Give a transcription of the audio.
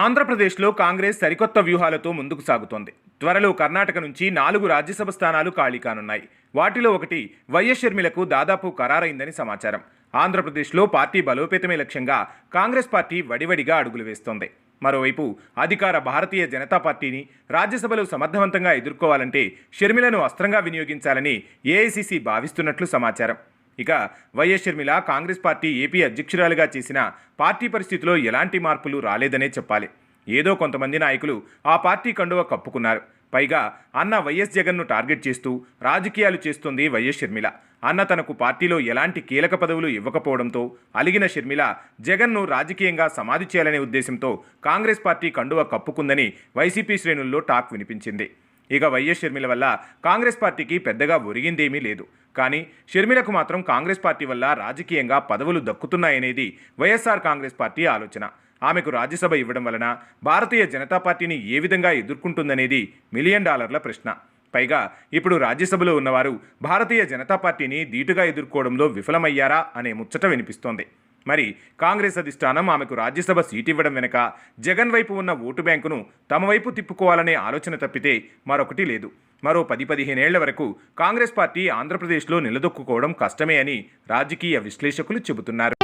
ఆంధ్రప్రదేశ్లో కాంగ్రెస్ సరికొత్త వ్యూహాలతో ముందుకు సాగుతోంది. త్వరలో కర్ణాటక నుంచి 4 రాజ్యసభ స్థానాలు ఖాళీ కానున్నాయి. వాటిలో ఒకటి వైఎస్ షర్మిలకు దాదాపు ఖరారైందని సమాచారం. ఆంధ్రప్రదేశ్లో పార్టీ బలోపేతమే లక్ష్యంగా కాంగ్రెస్ పార్టీ వడివడిగా అడుగులు వేస్తోంది. మరోవైపు అధికార భారతీయ జనతా పార్టీని రాజ్యసభలో సమర్థవంతంగా ఎదుర్కోవాలంటే షర్మిలను అస్త్రంగా వినియోగించాలని ఏఐసీసీ భావిస్తున్నట్లు సమాచారం. ఇక వైఎస్ షర్మిల కాంగ్రెస్ పార్టీ ఏపీ అధ్యక్షురాలుగా చేసిన పార్టీ పరిస్థితిలో ఎలాంటి మార్పులు రాలేదనే చెప్పాలి. ఏదో కొంతమంది నాయకులు ఆ పార్టీ కండువ కప్పుకున్నారు. పైగా అన్న వైఎస్ జగన్ను టార్గెట్ చేస్తూ రాజకీయాలు చేస్తుంది వైఎస్ షర్మిల. అన్న తనకు పార్టీలో ఎలాంటి కీలక పదవులు ఇవ్వకపోవడంతో అలిగిన షర్మిల జగన్ను రాజకీయంగా సమాధి చేయాలనే ఉద్దేశంతో కాంగ్రెస్ పార్టీ కండువ కప్పుకుందని వైసీపీ శ్రేణుల్లో టాక్ వినిపించింది. ఇక వైఎస్ షర్మిల వల్ల కాంగ్రెస్ పార్టీకి పెద్దగా ఒరిగిందేమీ లేదు. కానీ షర్మిలకు మాత్రం కాంగ్రెస్ పార్టీ వల్ల రాజకీయంగా పదవులు దక్కుతున్నాయనేది వైఎస్ఆర్ కాంగ్రెస్ పార్టీ ఆలోచన. ఆమెకు రాజ్యసభ ఇవ్వడం వలన భారతీయ జనతా పార్టీని ఏ విధంగా ఎదుర్కొంటుందనేది $1 మిలియన్ ప్రశ్న. పైగా ఇప్పుడు రాజ్యసభలో ఉన్నవారు భారతీయ జనతా పార్టీని ధీటుగా ఎదుర్కోవడంలో విఫలమయ్యారా అనే ముచ్చట వినిపిస్తోంది. మరి కాంగ్రెస్ అధిష్టానం ఆమెకు రాజ్యసభ సీటు ఇవ్వడం వెనుక జగన్ వైపు ఉన్న ఓటు బ్యాంకును తమ వైపు తిప్పుకోవాలనే ఆలోచన తప్పితే మరొకటి లేదు. మరో 10-15 ఏళ్ల వరకు కాంగ్రెస్ పార్టీ ఆంధ్రప్రదేశ్లో నిలదొక్కుకోవడం కష్టమే అని రాజకీయ విశ్లేషకులు చెబుతున్నారు.